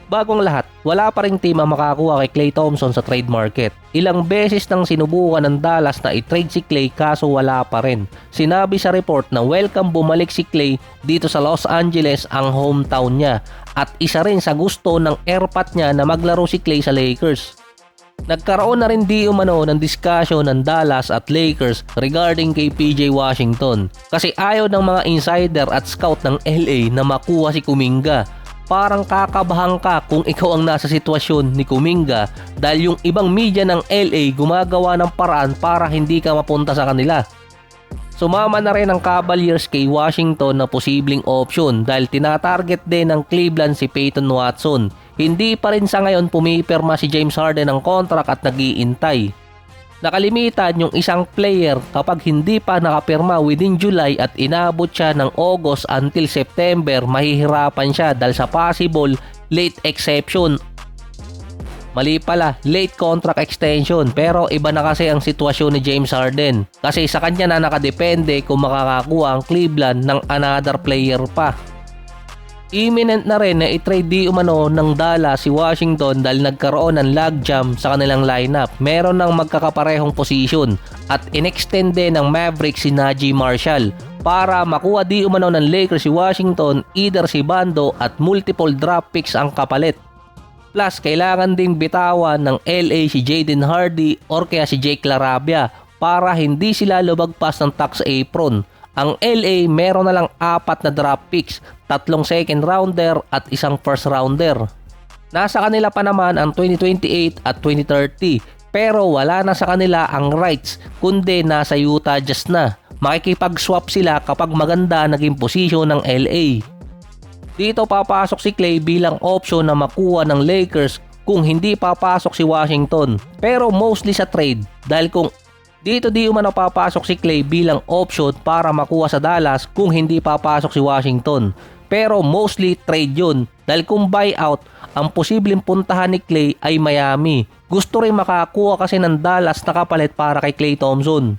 Bagong lahat, wala pa ring team ang makakuha kay Klay Thompson sa trade market. Ilang beses nang sinubukan ng Dallas na i-trade si Klay kaso wala pa rin. Sinabi sa report na welcome bumalik si Klay dito sa Los Angeles, ang hometown niya, at isa rin sa gusto ng airpat niya na maglaro si Klay sa Lakers. Nagkaroon na rin di umano ng discussion ng Dallas at Lakers regarding kay PJ Washington kasi ayaw ng mga insider at scout ng LA na makuha si Kuminga. Parang kakabahan ka kung ikaw ang nasa sitwasyon ni Kuminga dahil yung ibang media ng LA gumagawa ng paraan para hindi ka mapunta sa kanila. Sumama na rin ang Cavaliers kay Washington na posibleng option dahil tinatarget din ng Cleveland si Peyton Watson. Hindi pa rin sa ngayon pumipirma si James Harden ng contract at nag-iintay. Nakalimitan yung isang player kapag hindi pa nakapirma within July at inabot siya ng August until September, mahihirapan siya dahil sa possible late exception. Mali pala, late contract extension, pero iba na kasi ang sitwasyon ni James Harden kasi sa kanya na nakadepende kung makakakuha ang Cleveland ng another player pa. Imminent na rin na i-trade di umano ng Dallas si Washington dahil nagkaroon ng logjam sa kanilang lineup. Meron ng magkakaparehong posisyon at inextend din ng Mavericks si Najee Marshall para makuha di umano ng Lakers si Washington, either si Bando at multiple draft picks ang kapalit. Plus kailangan ding bitawan ng LA si Jaden Hardy or kaya si Jake LaRavia para hindi sila lumagpas ng tax apron. Ang LA meron na lang 4 na draft picks, 3 second rounder at 1 first rounder. Nasa kanila pa naman ang 2028 at 2030 pero wala na sa kanila ang rights kundi nasa Utah Jazz na. Makikipag-swap sila kapag maganda naging posisyon ng LA. Dito papasok si Klay bilang option na makuha ng Lakers kung hindi papasok si Washington, pero mostly sa trade dahil kung dito di umano papasok si Klay bilang option para makuha sa Dallas kung hindi papasok si Washington. Pero mostly trade yun dahil kung buyout, ang posibleng puntahan ni Klay ay Miami. Gusto rin makakuha kasi ng Dallas na kapalit para kay Klay Thompson.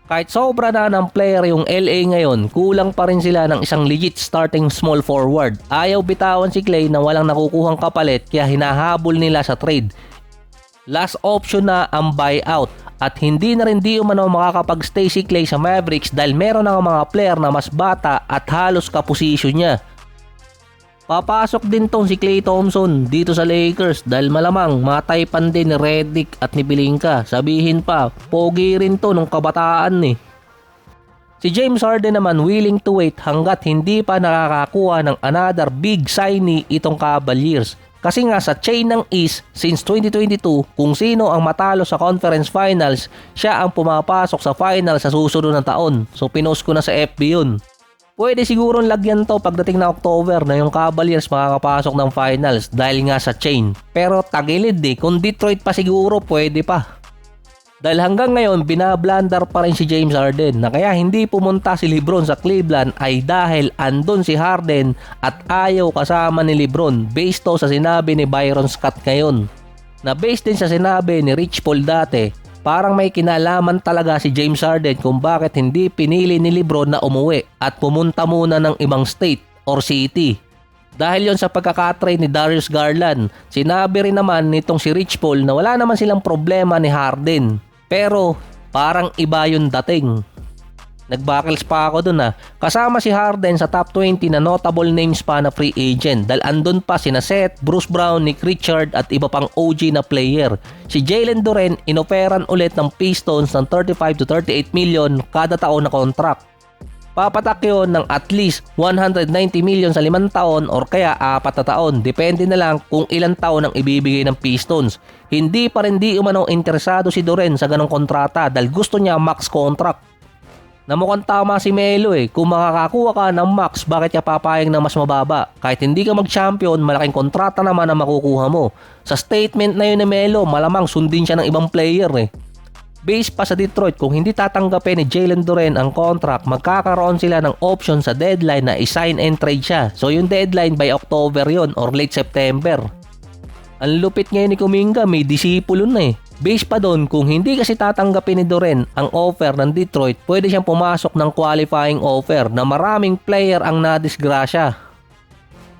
Kahit sobra na ng player yung LA ngayon, kulang pa rin sila ng isang legit starting small forward. Ayaw bitawan si Klay na walang nakukuhang kapalit kaya hinahabol nila sa trade. Last option na ang buyout. At hindi na rin di umano makakapag-stay si Klay sa Mavericks dahil meron ng mga player na mas bata at halos kaposisyon niya. Papasok din tong si Klay Thompson dito sa Lakers dahil malamang mataypan din ni Redick at ni Pelinka. Sabihin pa, pogi rin to nung kabataan eh. Si James Harden naman willing to wait hanggat hindi pa nakakakuha ng another big signee itong Cavaliers. Kasi nga sa chain ng East since 2022, kung sino ang matalo sa conference finals, siya ang pumapasok sa finals sa susunod na taon. So pinost ko na sa FB yun. Pwede sigurong lagyan to pagdating na October na yung Cavaliers makakapasok ng finals dahil nga sa chain. Pero tagilid eh, kung Detroit pa siguro pwede pa. Dahil hanggang ngayon binablandar pa rin si James Harden na kaya hindi pumunta si LeBron sa Cleveland ay dahil andun si Harden at ayaw kasama ni LeBron based to sa sinabi ni Byron Scott ngayon. Na based din sa sinabi ni Rich Paul dati, parang may kinalaman talaga si James Harden kung bakit hindi pinili ni LeBron na umuwi at pumunta muna ng ibang state or city. Dahil yon sa pagkakatrade ni Darius Garland, sinabi rin naman nitong si Rich Paul na wala naman silang problema ni Harden. Pero parang iba yung dating. Nagbuckles pa ako dun Kasama si Harden sa top 20 na notable names pa na free agent dahil andun pa sina Seth, Bruce Brown, Nick Richard at iba pang OG na player. Si Jalen Duren inoferan ulit ng Pistons ng 35 to 38 million kada taon na contract. Papatak yun ng at least 190 million sa 5 taon or kaya 4 na taon. Depende na lang kung ilang taon ang ibibigay ng Pistons. Hindi pa rin di umano interesado si Duren sa ganong kontrata dahil gusto niya max contract. Na mukhang tama si Melo kung makakakuha ka ng max, bakit ka papayag na mas mababa? Kahit hindi ka mag-champion, malaking kontrata naman ang makukuha mo. Sa statement na yun ni Melo, malamang sundin siya ng ibang player Based pa sa Detroit, kung hindi tatanggapin ni Jalen Duren ang contract, magkakaroon sila ng option sa deadline na i-sign and trade siya. So yung deadline by October yon or late September. Ang lupit ngayon ni Kuminga, may disipulo na Based pa doon, kung hindi kasi tatanggapin ni Duren ang offer ng Detroit, pwede siyang pumasok ng qualifying offer na maraming player ang nadisgrasya.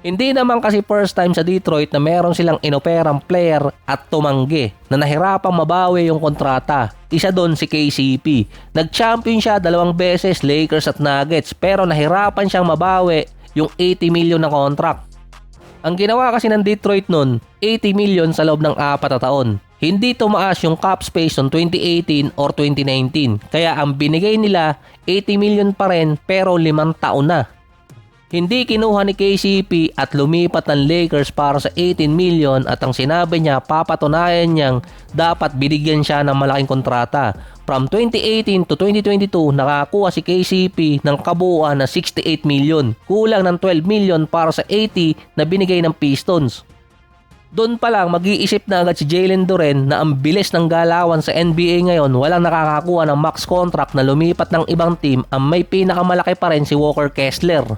Hindi naman kasi first time sa Detroit na meron silang inoperang player at tumanggi na nahirapang mabawi yung kontrata. Isa doon si KCP. Nag-champion siya 2 beses, Lakers at Nuggets, pero nahirapan siyang mabawi yung 80 million na contract. Ang ginawa kasi ng Detroit noon, 80 million sa loob ng 4 na taon. Hindi tumaas yung cap space noong 2018 or 2019. Kaya ang binigay nila 80 million pa rin pero 5 taon na. Hindi kinuha ni KCP at lumipat ng Lakers para sa 18 million at ang sinabi niya papatunayan niyang dapat binigyan siya ng malaking kontrata. From 2018 to 2022 nakakuha si KCP ng kabuuan na 68 million, kulang ng 12 million para sa 80 na binigay ng Pistons. Doon pa lang mag-iisip na agad si Jalen Duren na ang bilis ng galawan sa NBA ngayon, walang nakakakuha ng max contract na lumipat ng ibang team, ang may pinakamalaki pa rin si Walker Kessler.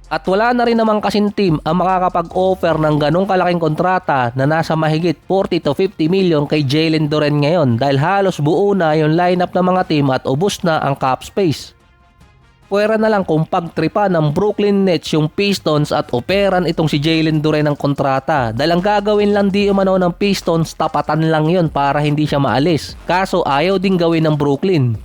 At wala na rin naman kasing team ang makakapag-offer ng ganong kalaking kontrata na nasa mahigit 40 to 50 million kay Jalen Duren ngayon dahil halos buo na yung lineup ng mga team at ubos na ang cap space. Pwera na lang kung pagtripa ng Brooklyn Nets yung Pistons at operan itong si Jalen Duren ng kontrata dahil ang gagawin lang di umano ng Pistons, tapatan lang yun para hindi siya maalis. Kaso ayaw din gawin ng Brooklyn.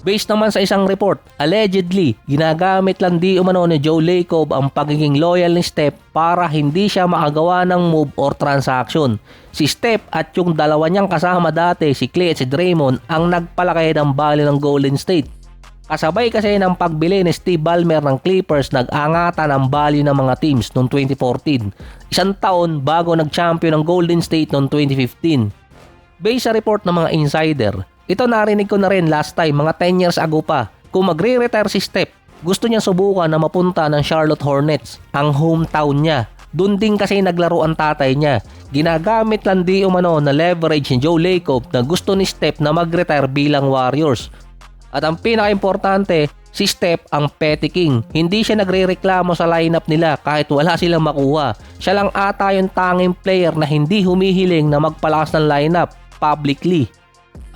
Based naman sa isang report, allegedly, ginagamit lang di umano ni Joe Lacob ang pagiging loyal ni Steph para hindi siya makagawa ng move or transaction. Si Steph at yung dalawa niyang kasama dati, si Klay at si Draymond, ang nagpalaki ng value ng Golden State. Kasabay kasi ng pagbili ni Steve Ballmer ng Clippers, nag-angatan ang value ng mga teams noong 2014. 1 taon bago nag-champion ng Golden State noong 2015. Based sa report ng mga insider, ito narinig ko na rin last time, mga 10 years ago pa. Kung magre-retire si Steph, gusto niya subukan na mapunta ng Charlotte Hornets, ang hometown niya. Doon din kasi naglaro ang tatay niya. Ginagamit lang di umano na leverage ni Joe Lacob na gusto ni Steph na mag-retire bilang Warriors. At ang pinaka-importante, si Steph ang petty king. Hindi siya nagre-reklamo sa lineup nila kahit wala silang makuha. Siya lang ata yung tanging player na hindi humihiling na magpalakas ng lineup publicly.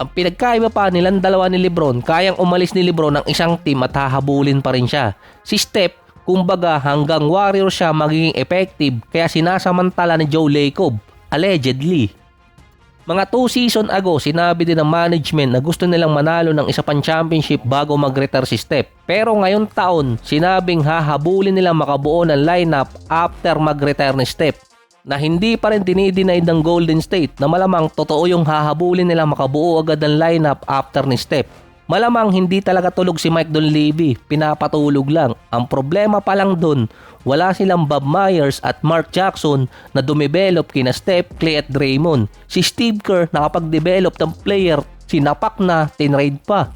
Ang pinagkaiba pa nilang dalawa ni Lebron, kayang umalis ni Lebron ng isang team at hahabulin pa rin siya. Si Steph, kumbaga hanggang Warriors siya magiging effective kaya sinasamantala ni Joe Lacob, allegedly. Mga 2 season ago, sinabi din ng management na gusto nilang manalo ng isa pang championship bago mag-retire si Steph. Pero ngayong taon, sinabing hahabulin nilang makabuo ng lineup after mag-retire ni Steph, na hindi pa rin dinidenied ng Golden State na malamang totoo yung hahabulin nila makabuo agad ng lineup after ni Steph. Malamang hindi talaga tulog si Mike Dunleavy, pinapatulog lang. Ang problema pa lang dun, wala silang Bob Myers at Mark Jackson na dumevelop kina Steph, Klay at Draymond. Si Steve Kerr nakapag-develop ng player, sinapak na, tinrade pa.